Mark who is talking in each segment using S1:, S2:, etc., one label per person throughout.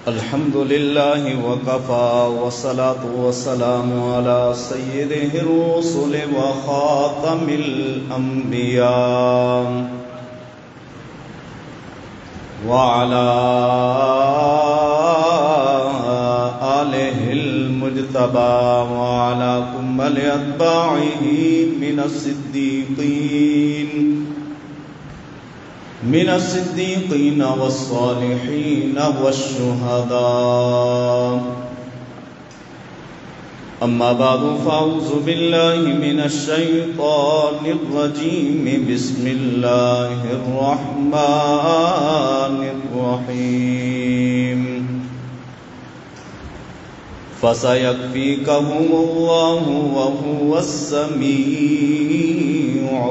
S1: الحمد لله وكفى والصلاة والسلام على سيده الرسل وخاتم الأنبياء وعلى آله المجتبى وعلى كمل أتباعه من الصديقين والصالحين والشهداء. أما بعد فأعوذ بالله من الشيطان الرجيم. بسم الله الرحمن الرحيم. فسيكفيكهم الله وهو السميع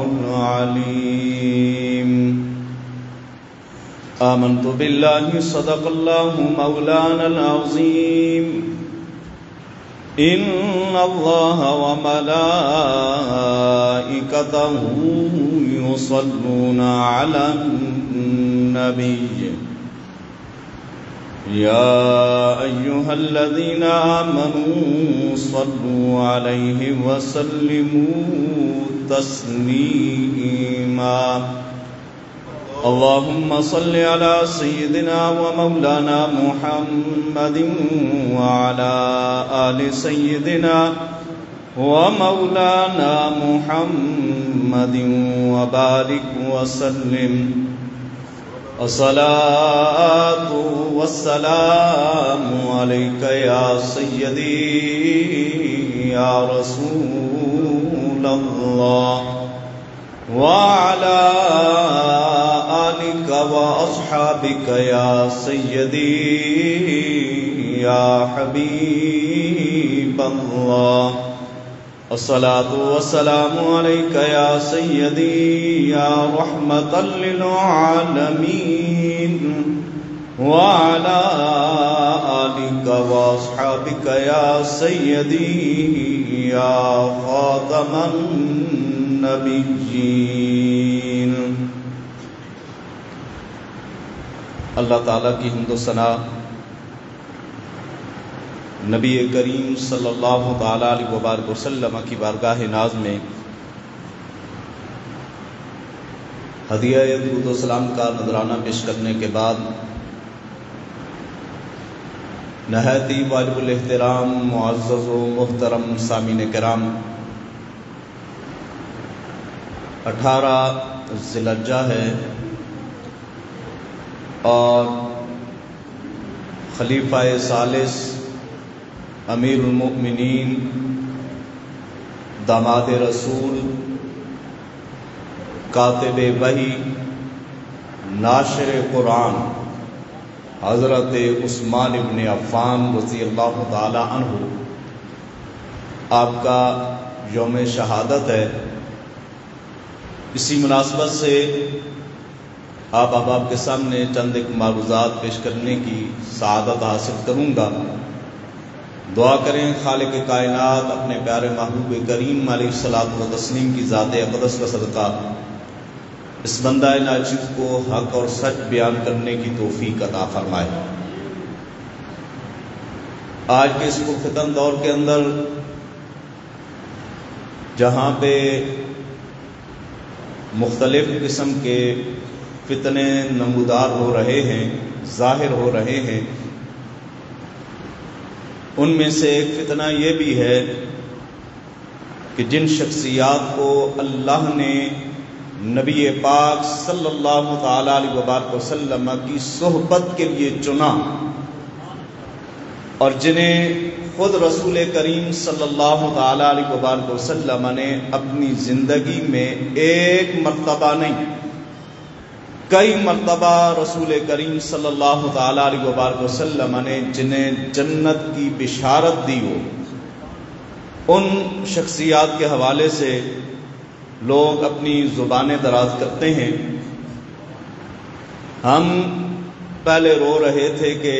S1: العليم. آمنت بالله صدق الله مولانا العظيم. إن الله وملائكته يصلون على النبي يا أيها الذين آمنوا صلوا عليه وسلموا تسليما. اللهم صل على سيدنا ومولانا محمد وعلى آل سيدنا ومولانا محمد وبارك وسلم. الصلاة والسلام عليك يا سيدي يا رسول الله وعلى آلك وأصحابك يا سيدي يا حبيب الله. الصلاة والسلام عليك يا سيدي يا رحمة للعالمين وعلى آلك وأصحابك يا سيدي يا خاتم النبيين. اللہ تعالیٰ کی حمد و ثنا نبی کریم صلی اللہ تعالیٰ علیہ وبارک وسلم کی بارگاہ ناز میں ہدیہ درود و سلام کا نذرانہ پیش کرنے کے بعد نہایت ہی واجب الاحترام معزز و محترم سامعین کرام، 18 ذی الحجہ ہے اور خلیفہ ثالث امیر المؤمنین داماد رسول کاتب وحی ناشر قرآن حضرت عثمان ابن عفان رضی اللہ تعالی عنہ آپ کا یوم شہادت ہے. اسی مناسبت سے آپ احباب کے سامنے چند ایک معروضات پیش کرنے کی سعادت حاصل کروں گا. دعا کریں خالق کائنات اپنے پیارے محبوب کریم علیہ الصلوۃ والتسلیم کی ذات اقدس کا صدقہ اس بندہ ناچیز کو حق اور سچ بیان کرنے کی توفیق عطا فرمائے. آج کے اس پرفتن دور کے اندر جہاں پہ مختلف قسم کے فتنے نمودار ہو رہے ہیں، ظاہر ہو رہے ہیں، ان میں سے ایک فتنہ یہ بھی ہے کہ جن شخصیات کو اللہ نے نبی پاک صلی اللہ تعالی علیہ وبارک وسلم کی صحبت کے لیے چنا اور جنہیں خود رسول کریم صلی اللہ تعالی علیہ وبارک وسلم نے اپنی زندگی میں ایک مرتبہ نہیں کئی مرتبہ رسول کریم صلی اللہ تعالی علیہ وبارک وسلم نے جنہیں جنت کی بشارت دی ہو، ان شخصیات کے حوالے سے لوگ اپنی زبانیں دراز کرتے ہیں. ہم پہلے رو رہے تھے کہ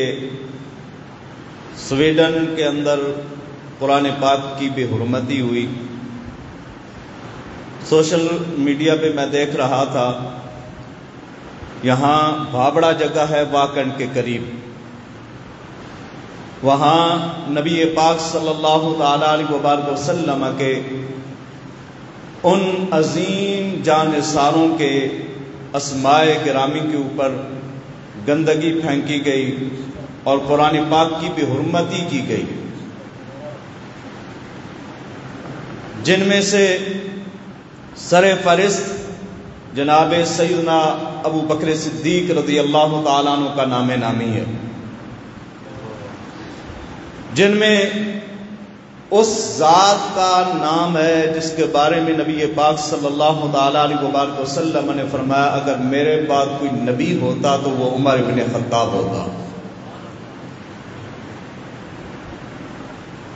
S1: سویڈن کے اندر قرآن پاک کی بے حرمتی ہوئی. سوشل میڈیا پہ میں دیکھ رہا تھا، یہاں بھابڑا جگہ ہے واکنڈ کے قریب، وہاں نبی پاک صلی اللہ تعالی علیہ وآلہ وسلم کے ان عظیم جانثاروں کے اسماء گرامی کے اوپر گندگی پھینکی گئی اور قرآن پاک کی بے حرمتی کی گئی، جن میں سے سر فہرست جناب سیدنا ابو بکر صدیق رضی اللہ تعالیٰ عنہ کا نام نامی ہے، جن میں اس ذات کا نام ہے جس کے بارے میں نبی پاک صلی اللہ تعالیٰ علیہ وآلہ وسلم نے فرمایا اگر میرے بعد کوئی نبی ہوتا تو وہ عمر بن خطاب ہوتا،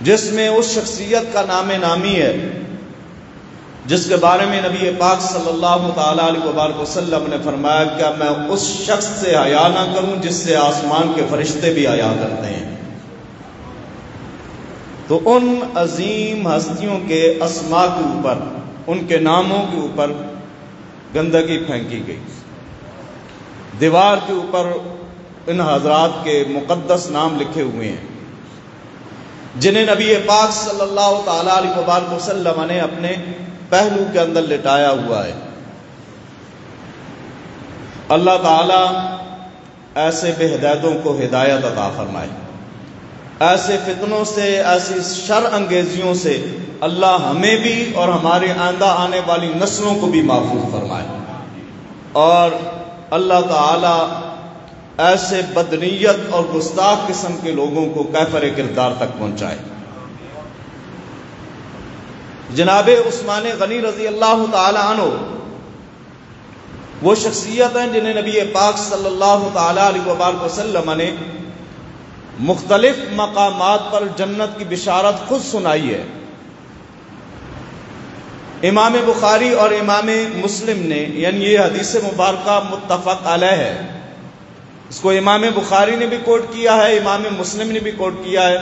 S1: جس میں اس شخصیت کا نام نامی ہے جس کے بارے میں نبی پاک صلی اللہ تعالیٰ علیہ وآلہ وسلم نے فرمایا کہ میں اس شخص سے حیا نہ کروں جس سے آسمان کے فرشتے بھی حیا کرتے ہیں۔ تو ان عظیم ہستیوں کے اسماء کے اوپر، ان کے ناموں کے اوپر گندگی پھینکی گئی، دیوار کے اوپر ان حضرات کے مقدس نام لکھے ہوئے ہیں جنہیں نبی پاک صلی اللہ تعالیٰ علیہ وآلہ وسلم نے اپنے پہلو کے اندر لٹایا ہوا ہے۔ اللہ تعالیٰ ایسے بے ہدایتوں کو ہدایت عطا فرمائے، ایسے فتنوں سے، ایسی شر انگیزیوں سے اللہ ہمیں بھی اور ہمارے آئندہ آنے والی نسلوں کو بھی محفوظ فرمائے، اور اللہ تعالی ایسے بدنیت اور گستاخ قسم کے لوگوں کو کیفر کردار تک پہنچائے۔ جناب عثمان غنی رضی اللہ تعالی عنہ وہ شخصیت ہیں جنہیں نبی پاک صلی اللہ تعالی علیہ وآلہ وسلم نے مختلف مقامات پر جنت کی بشارت خود سنائی ہے۔ امام بخاری اور امام مسلم نے، یعنی یہ حدیث مبارکہ متفق علیہ ہے، اس کو امام بخاری نے بھی کوٹ کیا ہے، امام مسلم نے بھی کوٹ کیا ہے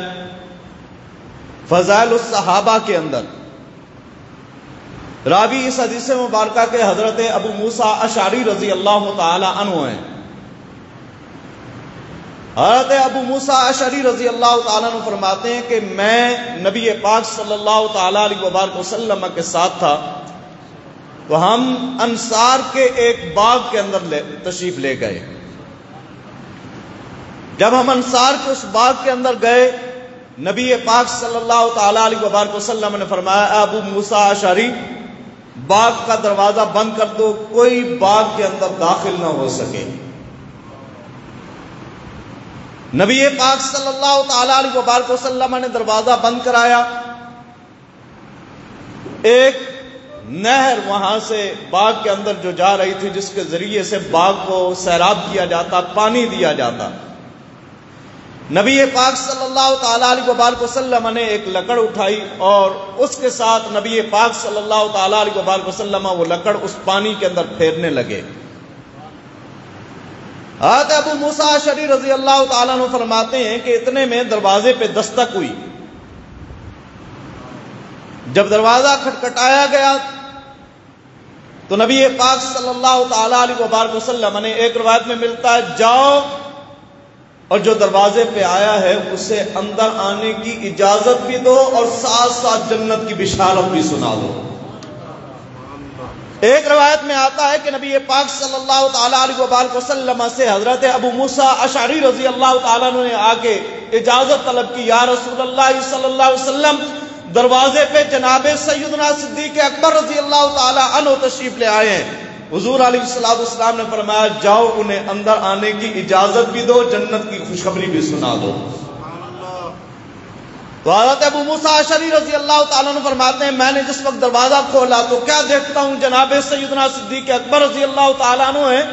S1: فضائل الصحابہ کے اندر۔ راوی اس حدیث مبارکہ کے حضرت ابو موسیٰ اشعری رضی اللہ تعالی عنہ ہیں۔ حضرت ابو موسیٰ اشعری رضی اللہ تعالیٰ عنہ فرماتے ہیں کہ میں نبی پاک صلی اللہ تعالیٰ علیہ وآلہ وسلم کے ساتھ تھا، تو ہم انصار کے ایک باغ کے اندر تشریف لے گئے۔ جب ہم انصار کے اس باغ کے اندر گئے، نبی پاک صلی اللہ تعالیٰ علیہ وآلہ وسلم نے فرمایا اے ابو موسیٰ اشعری، باغ کا دروازہ بند کر دو، کوئی باغ کے اندر داخل نہ ہو سکے۔ نبی پاک صلی اللہ تعالی علیہ وآلہ وسلم نے دروازہ بند کرایا، ایک نہر وہاں سے باغ کے اندر جو جا رہی تھی جس کے ذریعے سے باغ کو سیراب کیا جاتا، پانی دیا جاتا۔ نبی پاک صلی اللہ تعالی علیہ وآلہ وسلم نے ایک لکڑ اٹھائی اور اس کے ساتھ نبی پاک صلی اللہ تعالی علیہ وآلہ وسلم وہ لکڑ اس پانی کے اندر پھیرنے لگے۔ حضرت ابو موسیٰ اشعری رضی اللہ تعالیٰ عنہ فرماتے ہیں کہ اتنے میں دروازے پہ دستک ہوئی۔ جب دروازہ کھٹکھٹایا گیا تو نبی پاک صلی اللہ تعالیٰ علیہ وآلہ وسلم نے، ایک روایت میں ملتا ہے، جاؤ اور جو دروازے پہ آیا ہے اسے اندر آنے کی اجازت بھی دو اور ساتھ ساتھ جنت کی بشارت بھی سنا دو۔ ایک روایت میں آتا ہے کہ نبی پاک صلی اللہ تعالیٰ علیہ وآلہ وسلم سے حضرت ابو موسیٰ اشعری رضی اللہ تعالیٰ عنہ نے آ کے اجازت طلب کی، یا رسول اللہ صلی اللہ علیہ وسلم، دروازے پہ جناب سیدنا صدیق اکبر رضی اللہ تعالیٰ عنہ تشریف لے آئے ہیں۔ حضور علیہ السلام نے فرمایا جاؤ انہیں اندر آنے کی اجازت بھی دو، جنت کی خوشخبری بھی سنا دو۔ تو حضرت ابو موسیٰ اشعری رضی اللہ تعالیٰ عنہ فرماتے ہیں میں نے جس وقت دروازہ کھولا تو کیا دیکھتا ہوں، جناب سیدنا صدیق اکبر رضی اللہ تعالیٰ عنہ ہیں،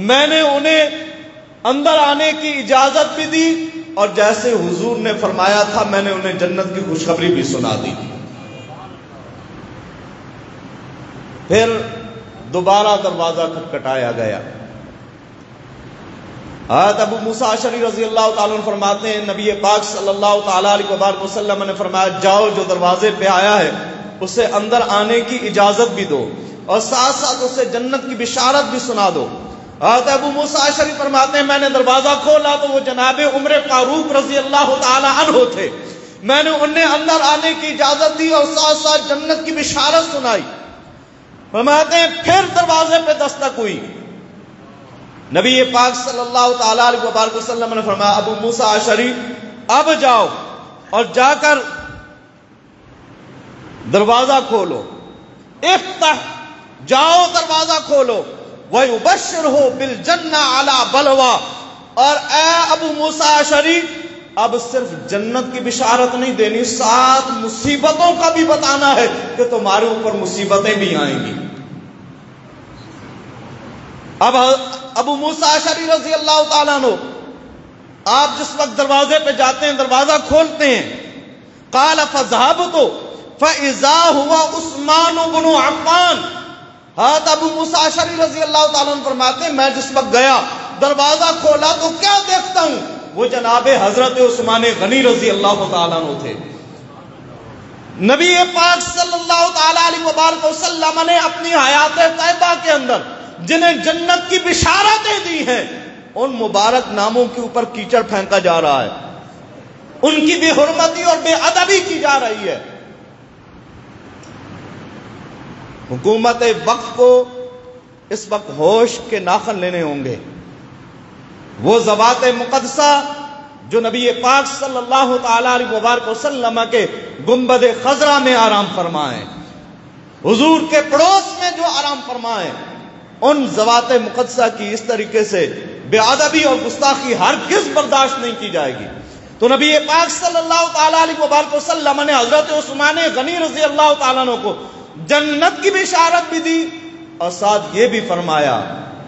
S1: میں نے انہیں اندر آنے کی اجازت بھی دی اور جیسے حضور نے فرمایا تھا میں نے انہیں جنت کی خوشخبری بھی سنا دی۔ پھر دوبارہ دروازہ کھٹکھٹایا گیا۔ حضرت ابو موسیٰ اشعری رضی اللہ تعالیٰ عنہ فرماتے ہیں نبی پاک صلی اللہ تعالیٰ علیہ وآلہ وسلم نے فرمایا جاؤ جو دروازے پہ آیا ہے اسے اندر آنے کی اجازت بھی دو اور ساتھ ساتھ اسے جنت کی بشارت بھی سنا دو۔ حضرت ابو موسیٰ اشعری فرماتے ہیں میں نے دروازہ کھولا تو وہ جناب عمر فاروق رضی اللہ تعالی عنہ تھے. میں نے انہیں اندر آنے کی اجازت دی اور ساتھ ساتھ جنت کی بشارت سنائی. فرماتے ہیں پھر دروازے پہ دستک ہوئی. نبی پاک صلی اللہ تعالی علیہ وآلہ وسلم نے فرمایا ابو موسیٰ اشعری اب جاؤ اور جا کر دروازہ کھولو. افتح، جاؤ دروازہ کھولو. وَيُبَشِّرْهُ بِالْجَنَّةِ عَلَى بَلْوَى، اور اے ابو موسیٰ اشعری اب صرف جنت کی بشارت نہیں دینی، ساتھ مصیبتوں کا بھی بتانا ہے کہ تمہارے اوپر مصیبتیں بھی آئیں گی. اب ابو موسیٰ اشعری رضی اللہ تعالیٰ عنہ آپ جس وقت دروازے پہ جاتے ہیں دروازہ کھولتے ہیں. قال فذهبت فاذا هو عثمان بن عفان. حضرت ابو موسیٰ اشعری رضی اللہ تعالیٰ عنہ فرماتے ہیں میں جس وقت گیا دروازہ کھولا تو کیا دیکھتا ہوں، وہ جناب حضرت عثمان غنی رضی اللہ تعالیٰ عنہ تھے. نبی پاک صلی اللہ تعالیٰ علیہ وآلہ وسلم نے اپنی حیات طیبہ کے اندر جنہیں جنت کی بشارتیں دی ہیں ان مبارک ناموں کے اوپر کیچڑ پھینکا جا رہا ہے، ان کی بے حرمتی اور بے ادبی کی جا رہی ہے. حکومت وقت کو اس وقت ہوش کے ناخن لینے ہوں گے. وہ ذوات مقدسہ جو نبی پاک صلی اللہ تعالی علیہ وآلہ وسلم کے گنبد خضرا میں آرام فرمائیں، حضور کے پڑوس میں جو آرام فرمائیں، ان ذوات مقدسہ کی اس طریقے سے بے ادبی اور گستاخی ہرگز برداشت نہیں کی جائے گی. تو نبی پاک صلی اللہ تعالی علیہ وآلہ وسلم نے حضرت عثمان غنی رضی اللہ تعالیٰ عنہ کو جنت کی بشارت بھی دی اور ساتھ یہ بھی فرمایا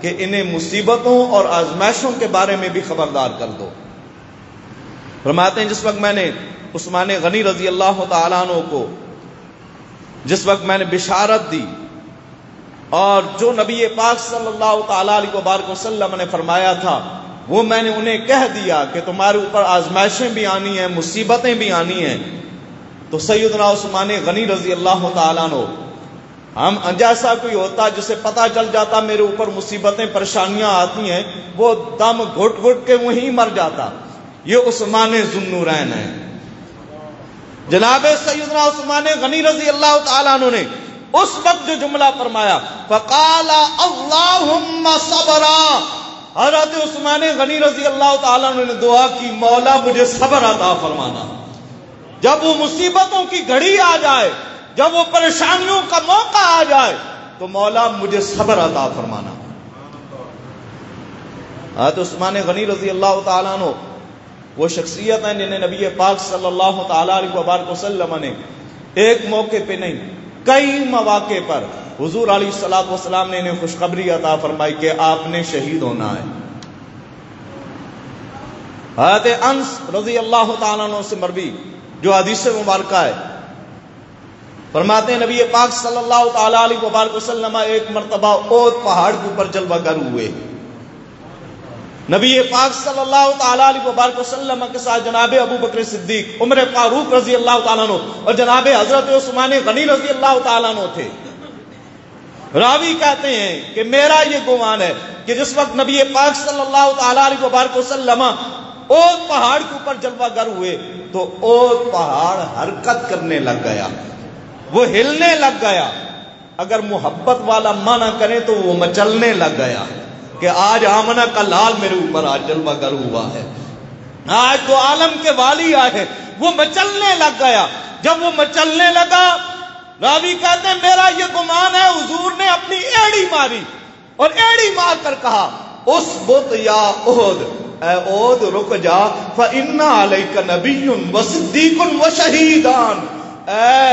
S1: کہ انہیں مصیبتوں اور آزمائشوں کے بارے میں بھی خبردار کر دو. فرماتے ہیں جس وقت میں نے عثمان غنی رضی اللہ تعالیٰ عنہ کو جس وقت میں نے بشارت دی اور جو نبی پاک صلی اللہ تعالیٰ علیہ وآلہ وسلم نے فرمایا تھا وہ میں نے انہیں کہہ دیا کہ تمہارے اوپر آزمائشیں بھی آنی ہیں، مصیبتیں بھی آنی ہیں، تو سیدنا عثمان غنی رضی اللہ تعالیٰ عنہ ہم جیسا کوئی ہوتا جسے پتا چل جاتا میرے اوپر مصیبتیں پریشانیاں آتی ہیں وہ دم گھٹ گھٹ کے وہیں مر جاتا. یہ عثمان ذوالنورین ہے. جناب سیدنا عثمان غنی رضی اللہ تعالیٰ عنہ نے اس وقت جو جملہ فرمایا فقال اللہم صبرا، حضرت عثمان غنی رضی اللہ تعالیٰ عنہ نے دعا کی مولا مجھے صبر عطا فرمانا. جب وہ مصیبتوں کی گھڑی آ جائے، جب وہ پریشانیوں کا موقع آ جائے تو مولا مجھے صبر عطا فرمانا. حضرت عثمان غنی رضی اللہ تعالیٰ عنہ وہ شخصیت ہیں جنہیں نبی پاک صلی اللہ تعالیٰ علیہ وآلہ وسلم نے ایک موقع پہ نہیں کئی مواقع پر حضور علیہ الصلوۃ والسلام نے انہیں خوشخبری عطا فرمائی کہ آپ نے شہید ہونا ہے. حضرت انس رضی اللہ تعالیٰ عنہ سے مروی جو حدیث مبارکہ ہے فرماتے ہیں نبی پاک صلی اللہ تعالیٰ علیہ وآلہ وسلم ایک مرتبہ احد پہاڑ کے اوپر جلوہ گر ہوئے. نبی پاک صلی اللہ تعالیٰ علیہ وآلہ وسلم کے ساتھ جناب ابو بکر صدیق، عمر فاروق رضی اللہ تعالیٰ عنہ اور جناب حضرت عثمان غنی رضی اللہ تعالیٰ عنہ تھے. راوی کہتے ہیں کہ میرا یہ گمان ہے کہ جس وقت نبی پاک صلی اللہ تعالیٰ علیہ وآلہ وسلم احد پہاڑ کے اوپر جلوہ گر ہوئے تو احد پہاڑ حرکت کرنے لگ گیا، وہ ہلنے لگ گیا. اگر محبت والا معنی کریں تو وہ مچلنے لگ گیا کہ آج آمنہ کا لال میرے اوپر آج جلوہ گر ہوا ہے، آج تو عالم کے والی آئے ہیں. وہ مچلنے لگ گیا. جب وہ مچلنے لگا راوی کہتے ہیں میرا یہ گمان ہے حضور نے اپنی ایڑی ماری اور ایڑی مار کر کہا اسبت یا احد، اے احد رک جا، فإن علیک نبی وصدیق وشہیدان، اے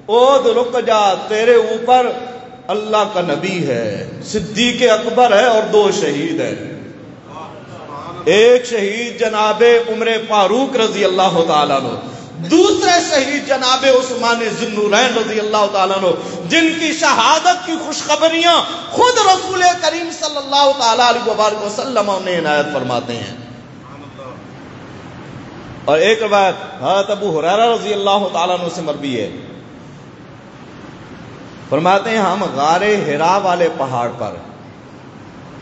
S1: احد رک جا، تیرے اوپر اللہ کا نبی ہے، صدیق اکبر ہے اور 2 شہید ہیں. ایک شہید جناب عمر فاروق رضی اللہ تعالیٰ عنہ، دوسرے شہید جناب عثمان ذوالنورین رضی اللہ تعالیٰ عنہ، جن کی شہادت کی خوشخبریاں خود رسول کریم صلی اللہ تعالیٰ علیہ وآلہ وسلم نے عنایت فرماتے ہیں. اور ایک روایت حضرت ابو ہریرہ رضی اللہ تعالیٰ عنہ سے مروی ہے، فرماتے ہیں ہم غار حرا والے پہاڑ پر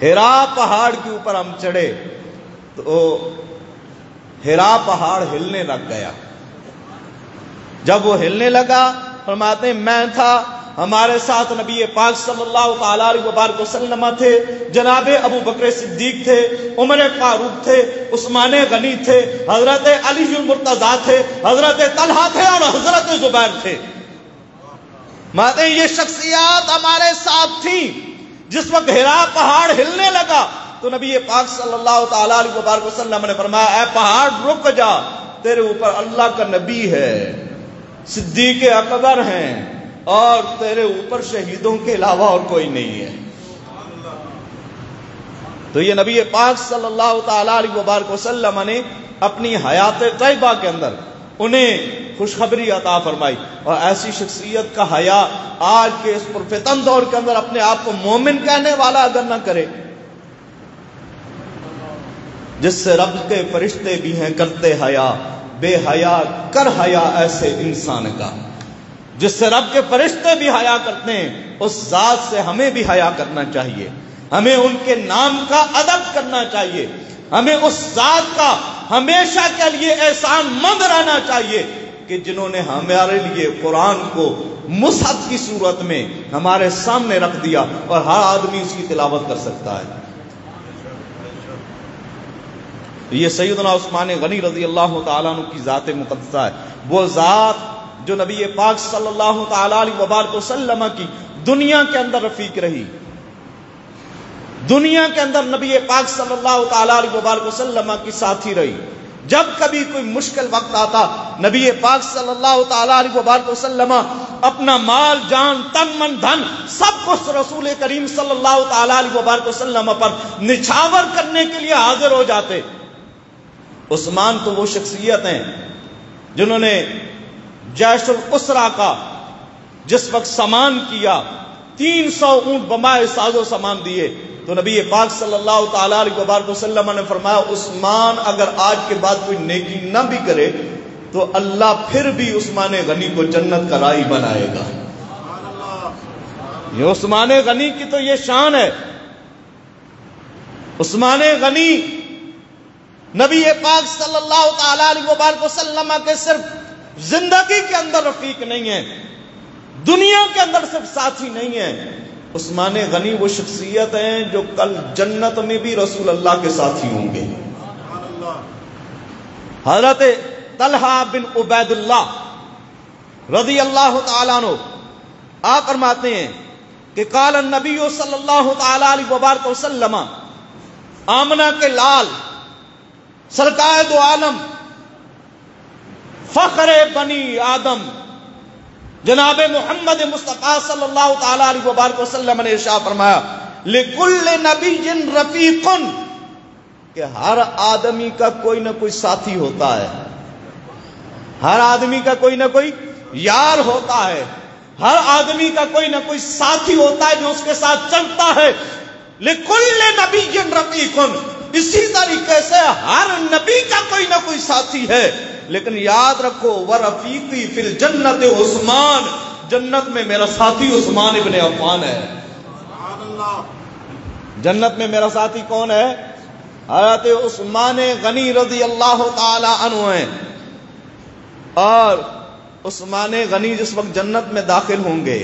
S1: ہیرا پہاڑ کے اوپر ہم چڑھے تو ہیرا پہاڑ ہلنے لگ گیا. جب وہ ہلنے لگا فرماتے ہیں میں تھا، ہمارے ساتھ نبی پاک صلی اللہ تعالی علیہ وبارک وسلم تھے، جناب ابو بکر صدیق تھے، عمر فاروق تھے، عثمان غنی تھے، حضرت علی المرتضیٰ تھے، حضرت طلحہ تھے اور حضرت زبیر تھے. ماتے ہیں یہ شخصیات ہمارے ساتھ تھیں. جس وقت ہیرا پہاڑ ہلنے لگا تو نبی پاک صلی اللہ تعالی علیہ وبارک وسلم نے فرمایا اے پہاڑ رک جا، تیرے اوپر اللہ کا نبی ہے، صدیق اکبر ہیں، اور تیرے اوپر شہیدوں کے علاوہ اور کوئی نہیں ہے. تو یہ نبی پاک صلی اللہ تعالی علیہ وبارک وسلم نے اپنی حیات طیبہ کے اندر انہیں خوشخبری عطا فرمائی. اور ایسی شخصیت کا حیا آج کے اس پرفتن دور کے اندر اپنے آپ کو مومن کہنے والا اگر نہ کرے، جس سے رب کے فرشتے بھی ہیں کرتے حیا، بے حیا کر حیا ایسے انسان کا. جس سے رب کے فرشتے بھی حیا کرتے ہیں اس ذات سے ہمیں بھی حیا کرنا چاہیے. ہمیں ان کے نام کا ادب کرنا چاہیے. ہمیں اس ذات کا ہمیشہ کے لیے احسان مند رہنا چاہیے کہ جنہوں نے ہمارے لیے قرآن کو مصحف کی صورت میں ہمارے سامنے رکھ دیا اور ہر آدمی اس کی تلاوت کر سکتا ہے. یہ سیدنا عثمان غنی رضی اللہ تعالیٰ عنہ کی ذات مقدسہ ہے. وہ ذات جو نبی پاک صلی اللہ تعالی علیہ وبارک وسلم کی دنیا کے اندر رفیق رہی، دنیا کے اندر نبی پاک صلی اللہ تعالی علیہ وبارک وسلم کی ساتھی رہی. جب کبھی کوئی مشکل وقت آتا نبی پاک صلی اللہ تعالی علیہ وبارک وسلم اپنا مال جان تن من دھن سب کچھ رسول کریم صلی اللہ تعالی علیہ وبارک وسلم پر نچھاور کرنے کے لیے حاضر ہو جاتے. عثمان تو وہ شخصیت ہیں جنہوں نے جیش الاسرا کا جس وقت سامان کیا 300 اونٹ بمائے ساز و سامان دیے تو نبی پاک صلی اللہ تعالی علیہ وبارک وسلم نے فرمایا عثمان اگر آج کے بعد کوئی نیکی نہ بھی کرے تو اللہ پھر بھی عثمان غنی کو جنت کا راہی بنائے گا. یہ عثمان غنی کی تو یہ شان ہے. عثمان غنی نبی پاک صلی اللہ تعالی علیہ وبارک وسلم کے صرف زندگی کے اندر رفیق نہیں ہے، دنیا کے اندر صرف ساتھی نہیں ہے. عثمان غنی وہ شخصیت ہیں جو کل جنت میں بھی رسول اللہ کے ساتھی ہوں گے. حضرت طلحہ بن عبید اللہ رضی اللہ تعالیٰ عنہ آپ فرماتے ہیں کہ قال النبی صلی اللہ تعالی علیہ وبارک وسلم آمنہ کے لال سرکار دو عالم فخر بنی آدم جناب محمد مصطفیٰ صلی اللہ تعالی علیہ وبارک وسلم نے ارشاد فرمایا لکل نبی رفیق، کہ ہر آدمی کا کوئی نہ کوئی ساتھی ہوتا ہے، ہر آدمی کا کوئی نہ کوئی یار ہوتا ہے، ہر آدمی کا کوئی نہ کوئی ساتھی ہوتا ہے جو اس کے ساتھ چلتا ہے. لکل نبی رفیق، اسی طریقے سے ہر نبی کا کوئی نہ کوئی ساتھی ہے، لیکن یاد رکھو ورفیقی فی الجنت عثمان، جنت میں میرا ساتھی عثمان ابن عفان ہے. جنت میں میرا ساتھی کون ہے؟ حضرت عثمان غنی رضی اللہ تعالی عنہ ہیں. اور عثمان غنی جس وقت جنت میں داخل ہوں گے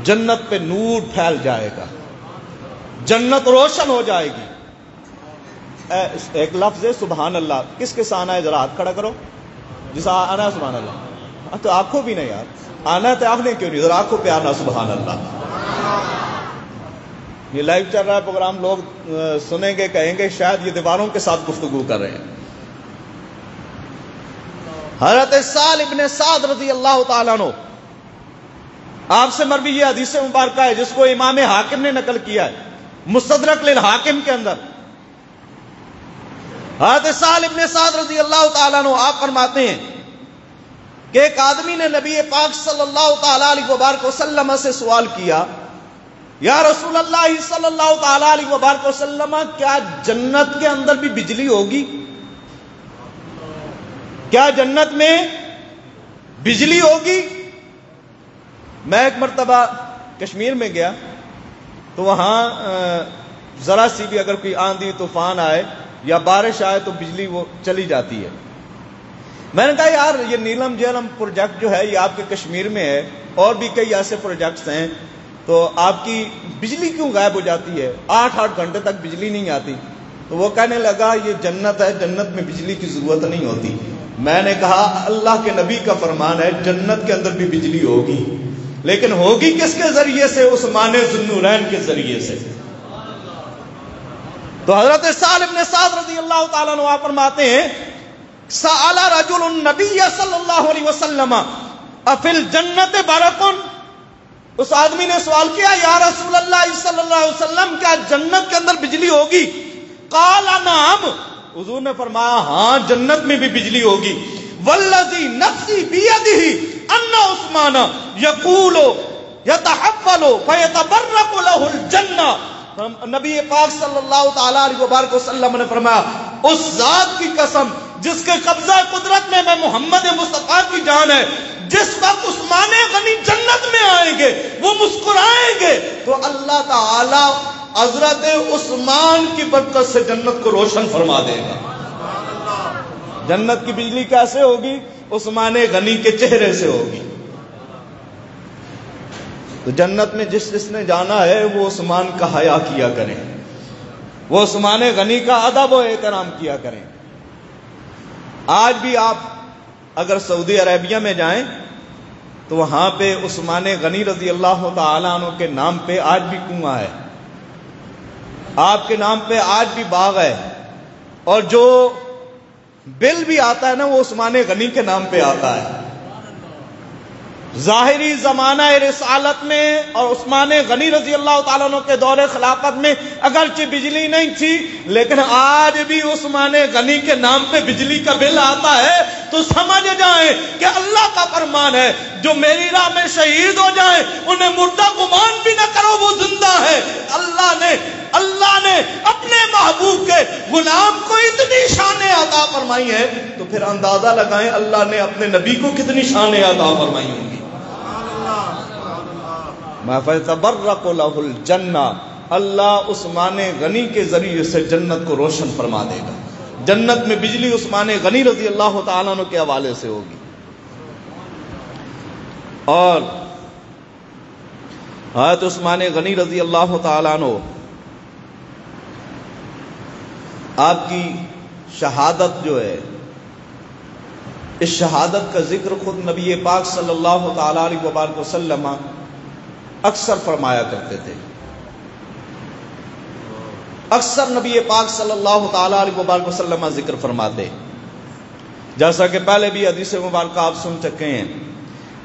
S1: جنت پہ نور پھیل جائے گا، جنت روشن ہو جائے گی. ایک لفظ ہے سبحان اللہ، کس کے ساتھ آنا ہے ذرا ہاتھ کھڑا کرو جسا آنا ہے سبحان اللہ. تو آنکھوں بھی نہیں یار آنا ہے تو آپ نے کیوں نہیں، ذرا آنکھوں پہ آنا سبحان اللہ. یہ لائیو چل رہا ہے پروگرام، لوگ سنیں گے کہیں گے شاید یہ دیواروں کے ساتھ گفتگو کر رہے ہیں. حضرت سہل ابن سعد رضی اللہ تعالیٰ عنہ آپ سے مروی یہ حدیث مبارکہ ہے جس کو امام حاکم نے نقل کیا ہے مستدرک للحاکم کے اندر. حضرت سہل ابن سعد رضی اللہ تعالیٰ عنہ آپ فرماتے ہیں کہ ایک آدمی نے نبی پاک صلی اللہ تعالیٰ علیہ وبارک وسلم سے سوال کیا یا رسول اللہ صلی اللہ تعالیٰ علیہ وبارک وسلم کیا جنت کے اندر بھی بجلی ہوگی؟ کیا جنت میں بجلی ہوگی؟ میں ایک مرتبہ کشمیر میں گیا تو وہاں ذرا سی بھی اگر کوئی آندھی طوفان آئے یا بارش آئے تو بجلی وہ چلی جاتی ہے۔ میں نے کہا یار یہ نیلم جیلم پروجیکٹ جو ہے یہ آپ کے کشمیر میں ہے، اور بھی کئی ایسے پروجیکٹس ہیں، تو آپ کی بجلی کیوں غائب ہو جاتی ہے؟ 8 گھنٹے تک بجلی نہیں آتی۔ تو وہ کہنے لگا یہ جنت ہے، جنت میں بجلی کی ضرورت نہیں ہوتی۔ میں نے کہا اللہ کے نبی کا فرمان ہے جنت کے اندر بھی بجلی ہوگی، لیکن ہوگی کس کے ذریعے سے؟ عثمان ذو النورین کے ذریعے سے۔ تو حضرت سہل بن سعد رضی اللہ تعالیٰ عنہ فرماتے ہیں سأل رجل النبی صلی اللہ علیہ وسلم افی الجنت برق، اس آدمی نے سوال کیا یا رسول اللہ صلی اللہ علیہ وسلم کیا جنت کے اندر بجلی ہوگی؟ قال نعم، حضور نے فرمایا ہاں جنت میں بھی بجلی ہوگی۔ والذی نفسی بیدہ ان عثمان یقول یتحفل فیتبرق له الجنہ، نبی پاک صلی اللہ تعالی علیہ وبارک وسلم نے فرمایا اس ذات کی قسم جس کے قبضہ قدرت میں محمد مصطفیٰ کی جان ہے، جس وقت عثمان غنی جنت میں آئیں گے وہ مسکرائیں گے تو اللہ تعالی حضرت عثمان کی برکت سے جنت کو روشن فرما دے گا۔ جنت کی بجلی کیسے ہوگی؟ عثمان غنی کے چہرے سے ہوگی۔ تو جنت میں جس نے جانا ہے وہ عثمان کا حیا کیا کریں، وہ عثمان غنی کا ادب و احترام کیا کریں۔ آج بھی آپ اگر سعودی عربیہ میں جائیں تو وہاں پہ عثمان غنی رضی اللہ تعالیٰ عنہ کے نام پہ آج بھی کنواں ہے، آپ کے نام پہ آج بھی باغ ہے، اور جو بل بھی آتا ہے نا وہ عثمان غنی کے نام پہ آتا ہے۔ ظاہری زمانہ رسالت میں اور عثمان غنی رضی اللہ تعالیٰ عنہ کے دور خلافت میں اگرچہ بجلی نہیں تھی، لیکن آج بھی عثمان غنی کے نام پہ بجلی کا بل آتا ہے تو سمجھ جائیں کہ اللہ کا فرمان ہے جو میری راہ میں شہید ہو جائیں انہیں مردہ گمان بھی نہ کرو، وہ زندہ ہے۔ اللہ نے اپنے محبوب کے غلام کو اتنی شانیں عطا فرمائی ہے تو پھر اندازہ لگائیں اللہ نے اپنے نبی کو کتنی شانیں عطا فرمائی ہوں گی۔ فَيَتَبَرَّقُ لَهُ الْجَنَّةُ، اللہ عثمان غنی کے ذریعے سے جنت کو روشن فرما دے گا۔ جنت میں بجلی عثمان غنی رضی اللہ تعالیٰ عنہ کے حوالے سے ہوگی۔ اور حضرت عثمان غنی رضی اللہ تعالیٰ عنہ آپ کی شہادت جو ہے، اس شہادت کا ذکر خود نبی پاک صلی اللہ تعالی علیہ وآلہ وسلم اکثر فرمایا کرتے تھے۔ اکثر نبی پاک صلی اللہ تعالی علیہ وآلہ وسلم ذکر فرماتے، جیسا کہ پہلے بھی حدیث مبارکہ آپ سن چکے ہیں۔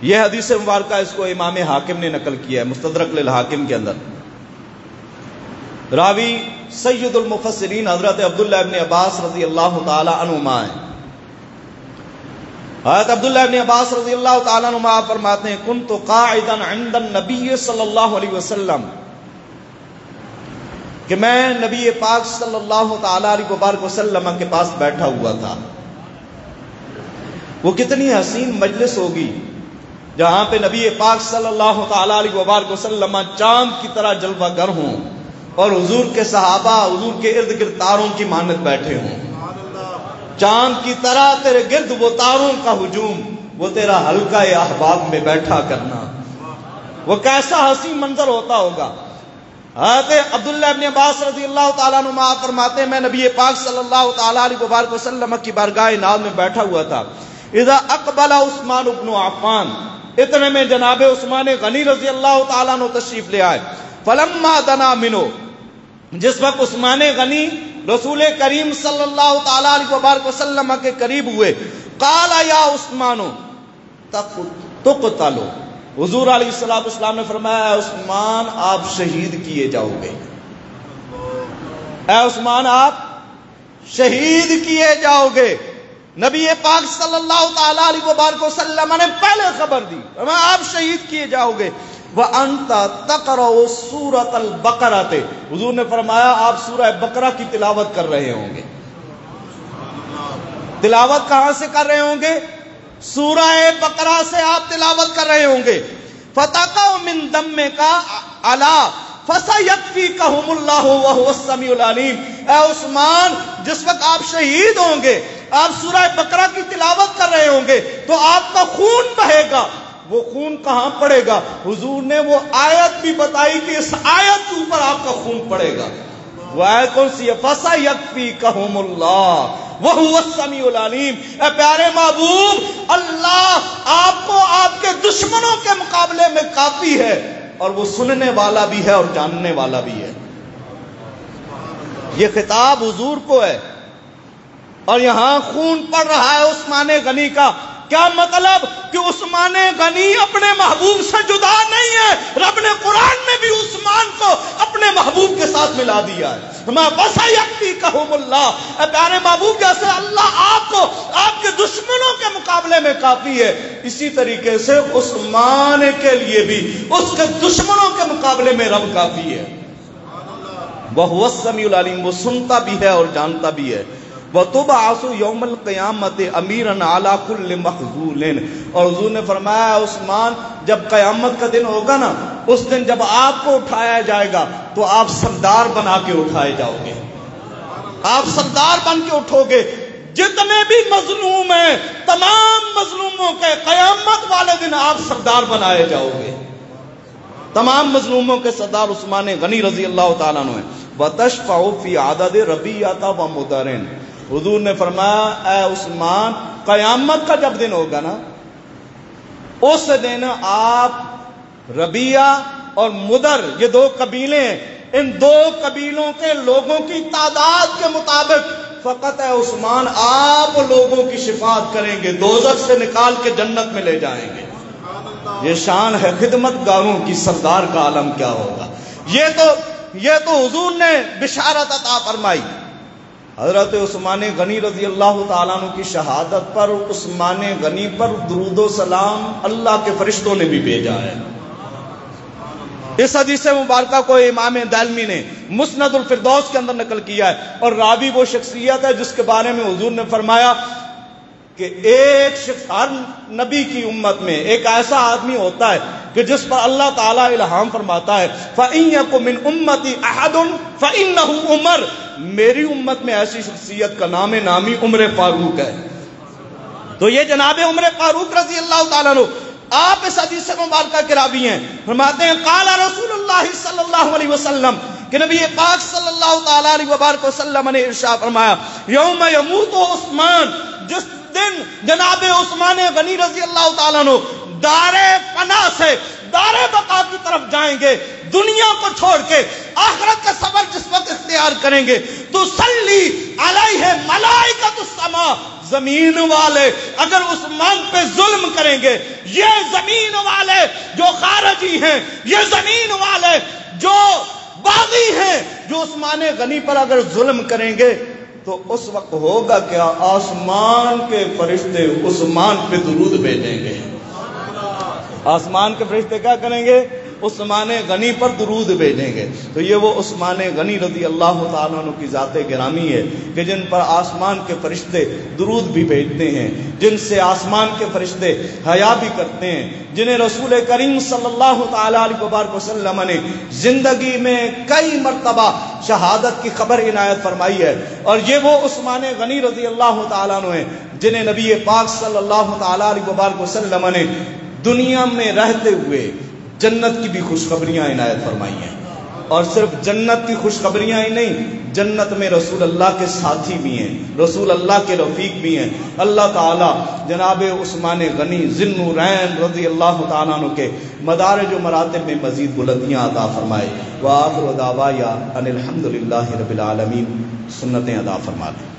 S1: یہ حدیث مبارکہ اس کو امام حاکم نے نقل کیا ہے مستدرک للحاکم کے اندر۔ راوی سید المفسرین حضرت عبداللہ ابن عباس رضی اللہ تعالی عنہما ہیں۔ حضرت عبداللہ ابن عباس رضی اللہ تعالیٰ عنہ فرماتے ہیں کنت قاعدا عند النبی صلی اللہ علیہ وسلم، کہ میں نبی پاک صلی اللہ تعالیٰ علیہ وسلم کے پاس بیٹھا ہوا تھا۔ وہ کتنی حسین مجلس ہوگی جہاں پہ نبی پاک صلی اللہ تعالیٰ علیہ وسلم چاند کی طرح جلوہ گر ہوں اور حضور کے صحابہ حضور کے ارد گرد تاروں کی مانند بیٹھے ہوں۔ چاند کی طرح تیرے گرد وہ تاروں کا ہجوم، وہ تیرا حلقہ احباب میں بیٹھا کرنا، وہ کیسا حسین منظر ہوتا ہوگا۔ حضرت عبداللہ ابن عباس رضی اللہ تعالیٰ عنہ فرماتے ہیں میں نبی پاک صلی اللہ تعالیٰ علیہ وسلم کی بارگاہ ناز میں بیٹھا ہوا تھا۔ اذا اقبل عثمان بن عفان، اتنے میں جناب عثمان غنی رضی اللہ تعالیٰ عنہ تشریف لے آئے۔ فلما دنا منو، جس وقت عثمان غنی رسول کریم صلی اللہ تعالی علیہ وسلم کے قریب ہوئے، قال یا عثمان تقتل، حضور علیہ السلام نے فرمایا عثمان آپ شہید کیے جاؤ گے، اے عثمان آپ شہید کیے جاؤ گے۔ نبی پاک صلی اللہ تعالی علیہ وسلم نے پہلے خبر دی آپ شہید کیے جاؤ گے۔ وَأَنْتَ تَقْرَؤُ سُورَةَ الْبَقَرَةِ، حضور نے فرمایا آپ سورہ بقرہ کی تلاوت کر رہے ہوں گے۔ تلاوت کہاں سے کر رہے ہوں گے؟ سورہ بقرہ سے آپ تلاوت کر رہے ہوں گے۔ فَتَقَعُ مِن دَمِّكَ عَلَى فَسَيَكْفِيكَهُمُ اللَّهُ وَهُوَ السَّمِيعُ الْعَلِيمُ۔ اے عثمان، جس وقت آپ شہید ہوں گے، آپ سورہ بقرہ کی تلاوت کر رہے ہوں گے تو آپ کا خون بہے گا۔ وہ خون کہاں پڑے گا؟ حضور نے وہ آیت بھی بتائی کہ اس آیت کے اوپر آپ کا خون پڑے گا۔ وہ آیت کون سی ہے؟ فَسَيَكْفِيكَهُمُ اللَّهُ وَهُوَ السَّمِيعُ الْعَلِيمُ۔ اے پیارے محبوب، اللہ آپ کو آپ کے دشمنوں کے مقابلے میں کافی ہے، اور وہ سننے والا بھی ہے اور جاننے والا بھی ہے۔ یہ خطاب حضور کو ہے، اور یہاں خون پڑ رہا ہے عثمان غنی کا۔ کیا مطلب؟ کہ عثمان غنی اپنے محبوب سے جدا نہیں ہے، رب نے قرآن میں بھی عثمان کو اپنے محبوب کے ساتھ ملا دیا ہے۔ فَسَيَكْفِيكَهُمُ اللَّهُ۔ اے پیارے محبوب، جیسے اللہ آپ کو آپ کے دشمنوں کے مقابلے میں کافی ہے، اسی طریقے سے عثمان کے لیے بھی اس کے دشمنوں کے مقابلے میں رب کافی ہے۔ وَهُوَ السَّمِيعُ الْعَلِيمُ، وہ سنتا بھی ہے اور جانتا بھی ہے۔ وَتُبْعَثُ يَوْمَ الْقِيَامَةِ أَمِيرًا عَلَى كُلِّ مَخْذُولٍ۔ اور حضور نے فرمایا عثمان، جب قیامت کا دن ہوگا نا، اس دن جب آپ کو اٹھایا جائے گا تو آپ سردار بنا کے اٹھائے جاؤ گے۔ آپ سردار بن کے اٹھو گے۔ جتنے بھی مظلوم ہیں، تمام مظلوموں کے قیامت والے دن آپ سردار بنائے جاؤ گے۔ تمام مظلوموں کے سردار عثمان غنی رضی اللہ تعالیٰ عنہ ہیں۔ وَتَشْفَعُ فِي عَدَدِ رَبِيعَةَ وَمُدَرٍ۔ حضور نے فرمایا اے عثمان، قیامت کا جب دن ہوگا نا، اس دن آپ ربیہ اور مدر، یہ دو قبیلے ہیں، ان دو قبیلوں کے لوگوں کی تعداد کے مطابق فقط اے عثمان آپ لوگوں کی شفاعت کریں گے، دوزخ سے نکال کے جنت میں لے جائیں گے۔ یہ شان ہے خدمت گاروں کی، سردار کا عالم کیا ہوگا۔ یہ تو حضور نے بشارت عطا فرمائی۔ حضرت عثمان غنی رضی اللہ تعالیٰ عنہ کی شہادت پر، عثمان غنی پر درود و سلام اللہ کے فرشتوں نے بھی بھیجا ہے۔ اس حدیث مبارکہ کو امام دارمی نے مسند الفردوس کے اندر نقل کیا ہے، اور راوی وہ شخصیت ہے جس کے بارے میں حضور نے فرمایا کہ ایک شخص، ہر نبی کی امت میں ایک ایسا آدمی ہوتا ہے کہ جس پر اللہ تعالیٰ الہام فرماتا ہے، فَإِن يَكُن مِّنْ أُمَّتِي أَحَدٌ فَإِنَّهُ عُمَرٌ۔ میری امت میں ایسی شخصیت کا نام نامی عمر فاروق ہے۔ تو یہ جناب عمر فاروق رضی اللہ تعالیٰ عنہ، آپ اس حدیث مبارکہ کے راوی ہیں، فرماتے ہیں قال رسول اللہ صلی اللہ علیہ وسلم، کہ نبی پاک صلی اللہ تعالیٰ علیہ وبارک وسلم نے ارشاد فرمایا، یوم یموت عثمان، جس دن جناب عثمان غنی رضی اللہ تعالیٰ عنہ دار فنا سے دار بقا کی طرف جائیں گے، دنیا کو چھوڑ کے آخرت کا سفر جس وقت اختیار کریں گے، تو صلی علیہ ملائکۃ السماء، زمین والے اگر عثمان پہ ظلم کریں گے، یہ زمین والے جو خارجی ہیں، یہ زمین والے جو باغی ہیں، جو عثمان غنی پر اگر ظلم کریں گے تو اس وقت ہوگا کیا؟ آسمان کے فرشتے عثمان پہ درود بھیجیں گے۔ آسمان کے فرشتے کیا کریں گے؟ عثمان غنی پر درود بھیجیں گے۔ تو یہ وہ عثمان غنی رضی اللہ تعالیٰ عنہ کی ذات گرامی ہے کہ جن پر آسمان کے فرشتے درود بھی بھیجتے ہیں، جن سے آسمان کے فرشتے حیا بھی کرتے ہیں، جنہیں رسول کریم صلی اللہ تعالیٰ علیہ وبارک وسلم نے زندگی میں کئی مرتبہ شہادت کی خبر عنایت فرمائی ہے۔ اور یہ وہ عثمان غنی رضی اللہ تعالیٰ عنہ ہیں جنہیں نبی پاک صلی اللہ تعالیٰ علیہ وبارک وسلم نے دنیا میں رہتے ہوئے جنت کی بھی خوشخبریاں عنایت فرمائی ہیں۔ اور صرف جنت کی خوشخبریاں ہی نہیں، جنت میں رسول اللہ کے ساتھی بھی ہیں، رسول اللہ کے رفیق بھی ہیں۔ اللہ تعالیٰ جناب عثمان غنی ذی النورین رضی اللہ تعالیٰ عنہ کے مدارج و مراتب میں مزید بلندیاں عطا فرمائے۔ وآخر دعوایا ان الحمد للہ رب العالمین۔ سنتیں ادا فرما دیں۔